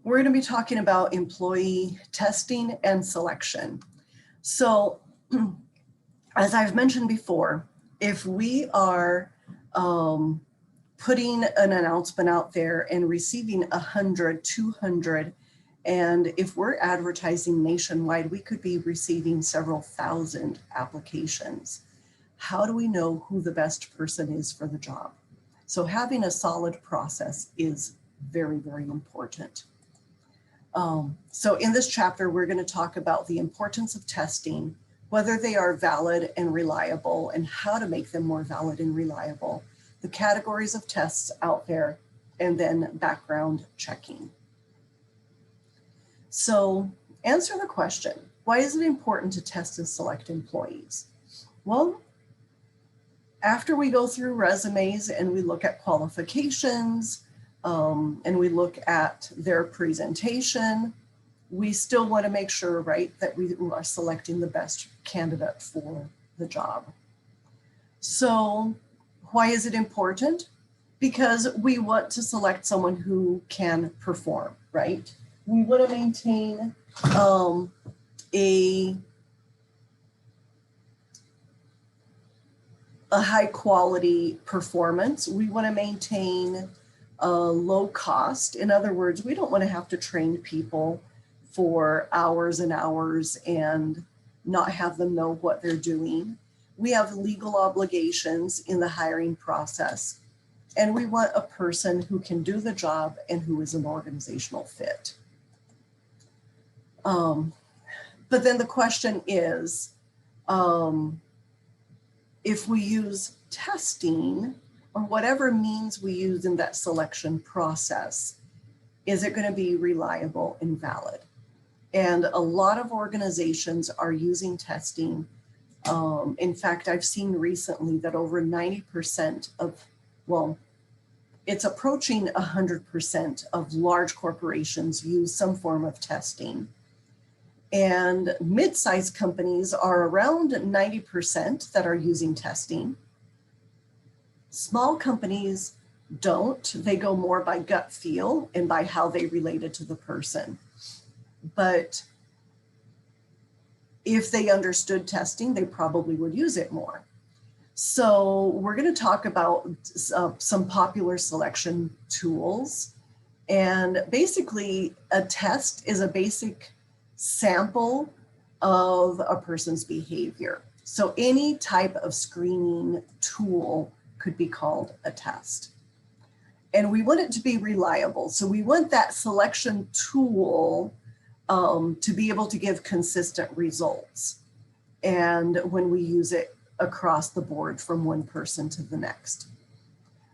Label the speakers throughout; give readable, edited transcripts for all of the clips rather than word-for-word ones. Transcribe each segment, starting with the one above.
Speaker 1: We're going to be talking about employee testing and selection. So as I've mentioned before, if we are putting an announcement out there and receiving 100, 200, and if we're advertising nationwide, we could be receiving several thousand applications. How do we know who the best person is for the job? So having a solid process is very, very important. So in this chapter, we're going to talk about the importance of testing, whether they are valid and reliable, and how to make them more valid and reliable, the categories of tests out there, and then background checking. So answer the question, why is it important to test and select employees? Well, after we go through resumes and we look at qualifications, and we look at their presentation, we still want to make sure, right, that we are selecting the best candidate for the job. So why is it important? Because we want to select someone who can perform, right? We want to maintain a high quality performance. We want to maintain low cost. In other words, we don't want to have to train people for hours and hours and not have them know what they're doing. We have legal obligations in the hiring process, and we want a person who can do the job and who is an organizational fit. But then the question is, if we use testing, or whatever means we use in that selection process, is it going to be reliable and valid? And a lot of organizations are using testing. In fact, I've seen recently that over 90% of, well, it's approaching 100% of large corporations use some form of testing. And mid-sized companies are around 90% that are using testing. Small companies don't. They go more by gut feel and by how they related to the person. But if they understood testing, they probably would use it more. So we're going to talk about some popular selection tools. And basically, a test is a basic sample of a person's behavior. So any type of screening tool could be called a test. And we want it to be reliable. So we want that selection tool to be able to give consistent results. And when we use it across the board from one person to the next.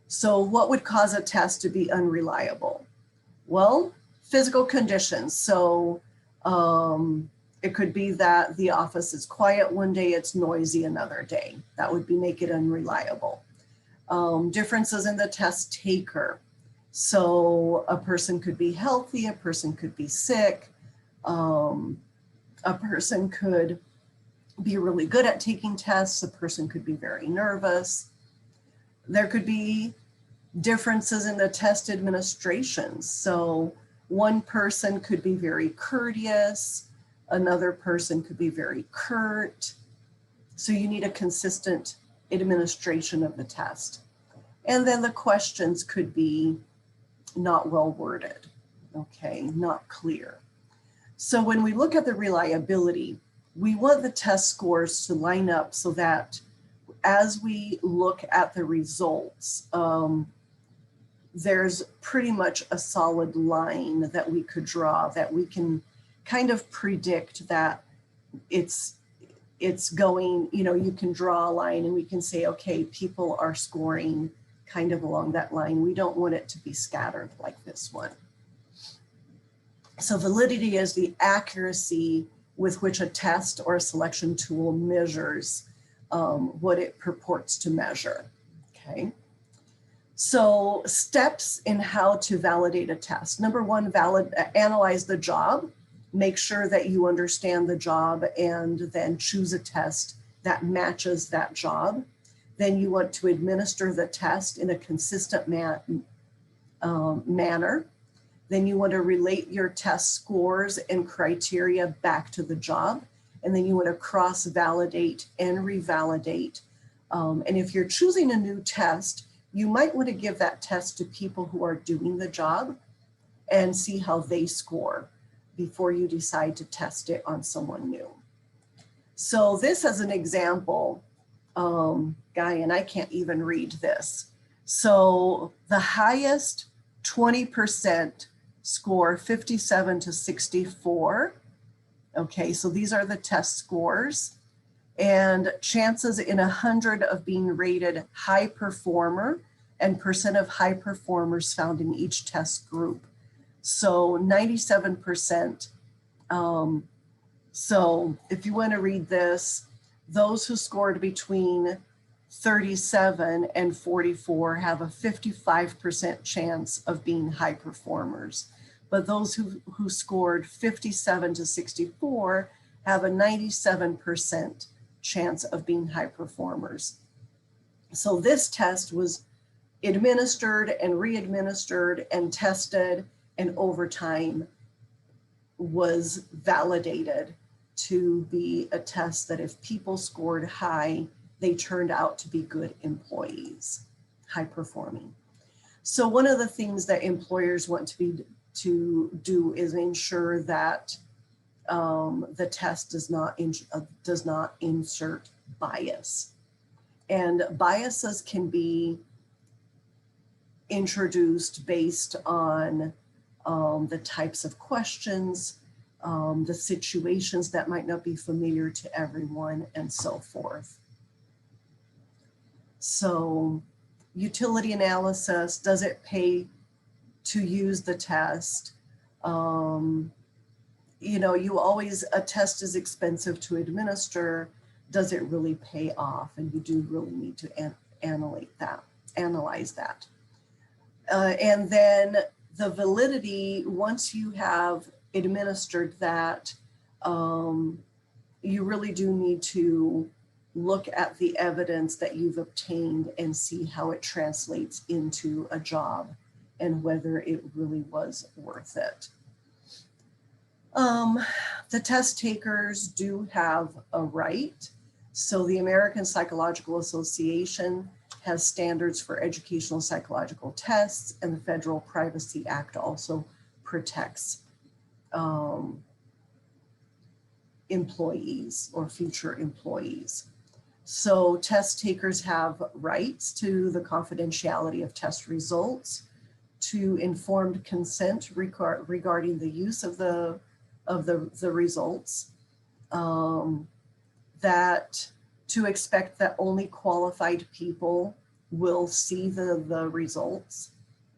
Speaker 1: So what would cause a test to be unreliable? Well, physical conditions. So it could be that the office is quiet one day, it's noisy another day. That would make it unreliable. Differences in the test taker. So a person could be healthy, a person could be sick, a person could be really good at taking tests, a person could be very nervous. There could be differences in the test administrations. So one person could be very courteous, another person could be very curt. So you need a consistent administration of the test. And then the questions could be not well worded, okay, not clear. So when we look at the reliability, we want the test scores to line up so that as we look at the results, there's pretty much a solid line that we could draw, that we can kind of predict that it's going, you can draw a line and we can say, okay, people are scoring kind of along that line. We don't want it to be scattered like this one. So validity is the accuracy with which a test or a selection tool measures what it purports to measure, okay? So steps in how to validate a test. Number one, analyze the job. Make sure that you understand the job and then choose a test that matches that job. Then you want to administer the test in a consistent manner. Then you want to relate your test scores and criteria back to the job. And then you want to cross-validate and revalidate. And if you're choosing a new test, you might want to give that test to people who are doing the job and see how they score before you decide to test it on someone new. So this as an example, Guy, and I can't even read this. So the highest 20% score 57 to 64. Okay, so these are the test scores. And chances in 100 of being rated high performer and percent of high performers found in each test group. So 97%. So if you want to read this, those who scored between 37 and 44 have a 55% chance of being high performers. But those who scored 57 to 64 have a 97% chance of being high performers. So this test was administered and re-administered and tested, and over time was validated to be a test that if people scored high, they turned out to be good employees, high performing. So one of the things that employers want to do is ensure that the test does not insert bias. And biases can be introduced based on the types of questions, the situations that might not be familiar to everyone, and so forth. So utility analysis, does it pay to use the test? You know, a test is expensive to administer. Does it really pay off? And you do really need to analyze that. And then the validity, once you have administered that, you really do need to look at the evidence that you've obtained and see how it translates into a job and whether it really was worth it. The test takers do have a right. So the American Psychological Association has standards for educational psychological tests, and the Federal Privacy Act also protects employees or future employees. So test takers have rights to the confidentiality of test results, to informed consent regarding the use of the results, that to expect that only qualified people will see the results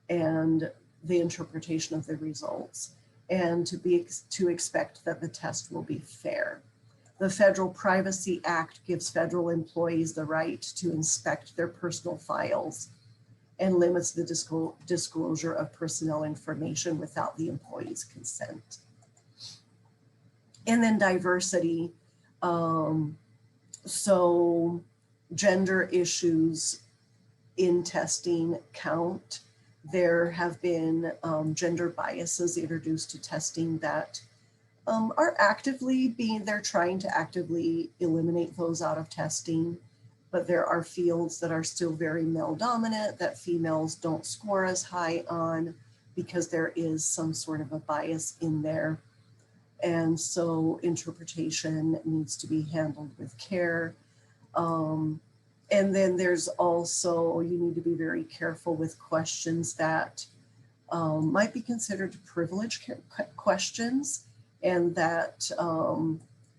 Speaker 1: and the interpretation of the results, and to expect that the test will be fair. The Federal Privacy Act gives federal employees the right to inspect their personal files and limits the disclosure of personnel information without the employee's consent. And then diversity. So gender issues in testing count. There have been gender biases introduced to testing that are they're trying to actively eliminate those out of testing, but there are fields that are still very male dominant that females don't score as high on because there is some sort of a bias in there. And so interpretation needs to be handled with care. And then there's also, you need to be very careful with questions that might be considered privileged questions, and that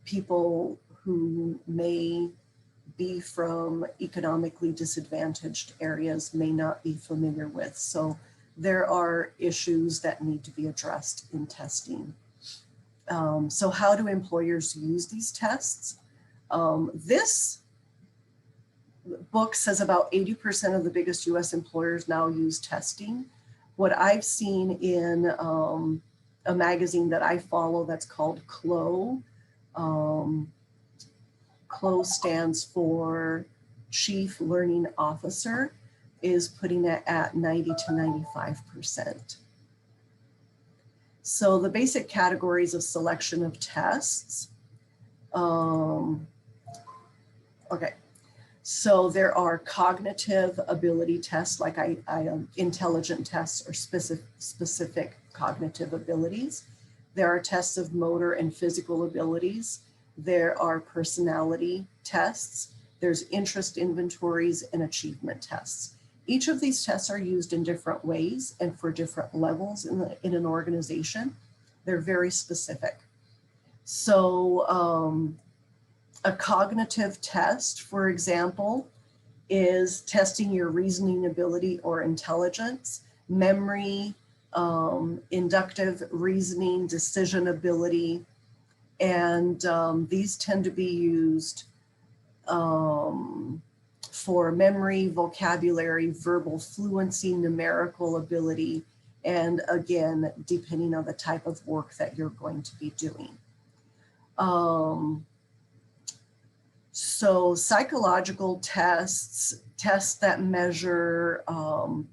Speaker 1: people who may be from economically disadvantaged areas may not be familiar with. So there are issues that need to be addressed in testing. So how do employers use these tests? This book says about 80% of the biggest US employers now use testing. What I've seen in a magazine that I follow that's called CLO. CLO stands for Chief Learning Officer, is putting it at 90 to 95%. So the basic categories of selection of tests. Okay, so there are cognitive ability tests, like intelligent tests or specific cognitive abilities. There are tests of motor and physical abilities. There are personality tests. There's interest inventories and achievement tests. Each of these tests are used in different ways and for different levels in an organization. They're very specific. So a cognitive test, for example, is testing your reasoning ability or intelligence, memory, inductive reasoning, decision ability, and these tend to be used for memory, vocabulary, verbal fluency, numerical ability, and again, depending on the type of work that you're going to be doing. So psychological tests that measure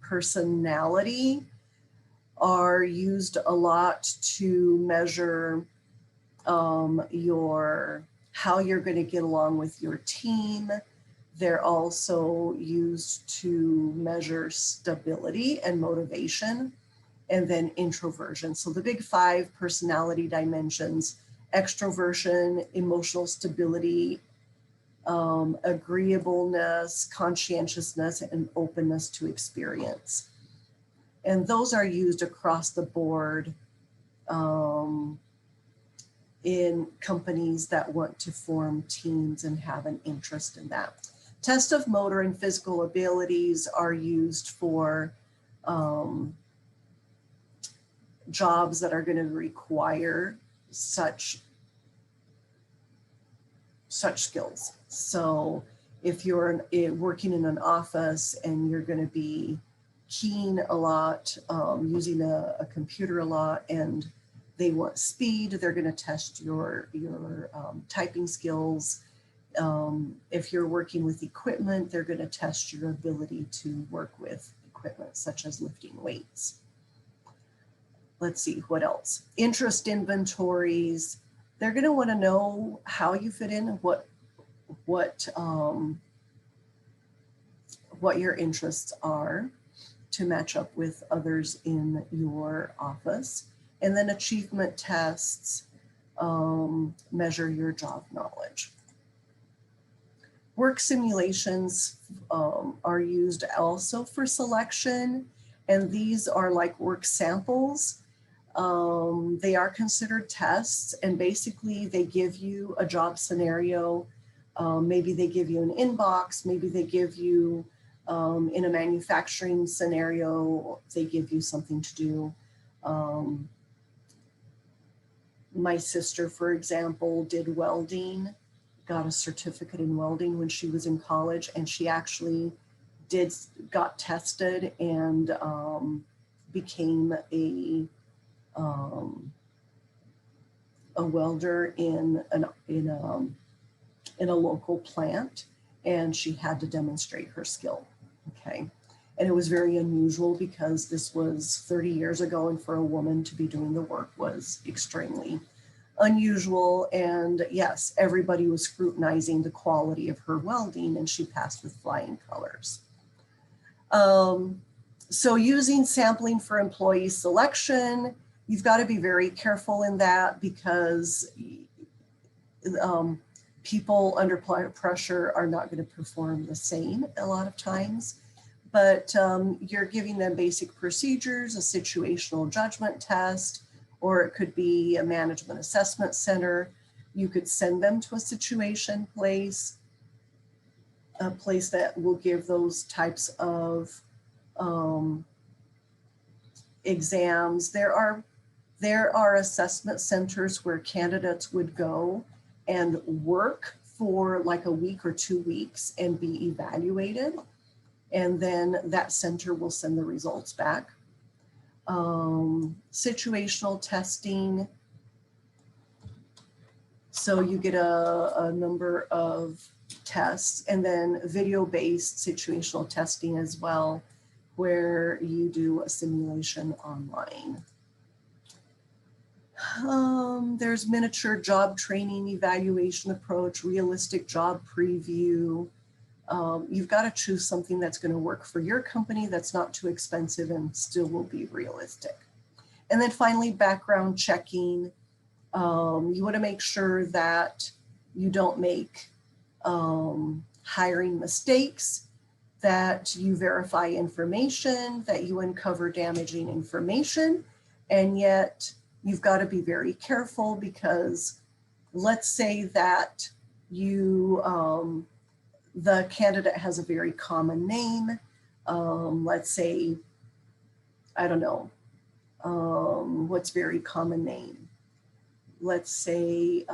Speaker 1: personality are used a lot to measure how you're going to get along with your team. They're also used to measure stability and motivation, and then introversion. So the big 5 personality dimensions: extroversion, emotional stability, agreeableness, conscientiousness, and openness to experience. And those are used across the board in companies that want to form teams and have an interest in that. Tests of motor and physical abilities are used for jobs that are going to require such skills. So if you're working in an office and you're going to be keying a lot, using a computer a lot, and they want speed, they're going to test your typing skills. If you're working with equipment, they're going to test your ability to work with equipment, such as lifting weights. Let's see, what else? Interest inventories. They're going to want to know how you fit in, what your interests are to match up with others in your office. And then achievement tests measure your job knowledge. Work simulations are used also for selection, and these are like work samples. They are considered tests, and basically they give you a job scenario. Maybe they give you an inbox, maybe they give you, in a manufacturing scenario, they give you something to do. My sister, for example, did welding, got a certificate in welding when she was in college, and she actually got tested and became a welder in a local plant, and she had to demonstrate her skill. Okay. And it was very unusual because this was 30 years ago, and for a woman to be doing the work was extremely unusual. And yes, everybody was scrutinizing the quality of her welding, and she passed with flying colors. So using sampling for employee selection, you've got to be very careful in that, because people under pressure are not going to perform the same a lot of times. But you're giving them basic procedures, a situational judgment test, or it could be a management assessment center. You could send them to a situation place, a place that will give those types of exams. There are assessment centers where candidates would go and work for like a week or 2 weeks and be evaluated. And then that center will send the results back. Situational testing. So you get a number of tests, and then video-based situational testing as well, where you do a simulation online. There's miniature job training evaluation approach, realistic job preview. You've got to choose something that's going to work for your company, that's not too expensive and still will be realistic. And then finally, background checking. You want to make sure that you don't make hiring mistakes, that you verify information, that you uncover damaging information, and yet you've got to be very careful because let's say that you, the candidate has a very common name. Let's say, I don't know, what's very common name? Let's say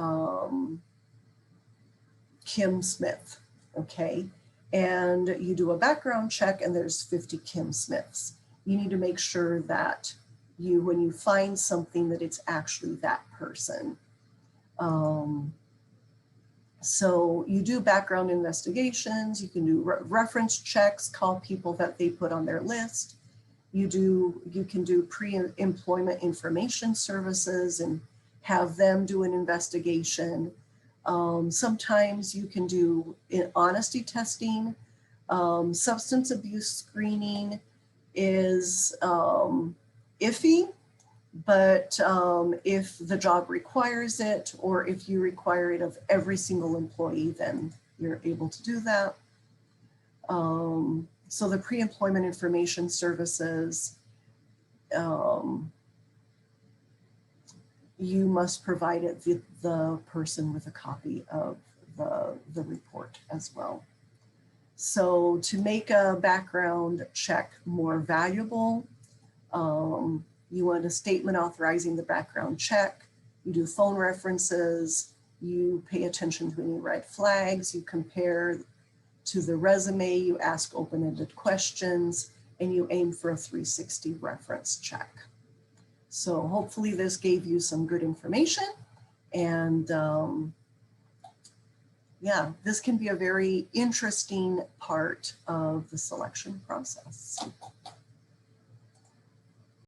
Speaker 1: Kim Smith, okay? And you do a background check and there's 50 Kim Smiths. You need to make sure that when you find something, that it's actually that person. So you do background investigations, you can do reference checks, call people that they put on their list. You can do pre-employment information services and have them do an investigation. Sometimes you can do honesty testing. Substance abuse screening is iffy, but if the job requires it, or if you require it of every single employee, then you're able to do that. So the pre-employment information services, you must provide the person with a copy of the report as well. So to make a background check more valuable, you want a statement authorizing the background check, you do phone references, you pay attention to any red flags, you compare to the resume, you ask open-ended questions, and you aim for a 360 reference check. So hopefully this gave you some good information, and yeah, this can be a very interesting part of the selection process.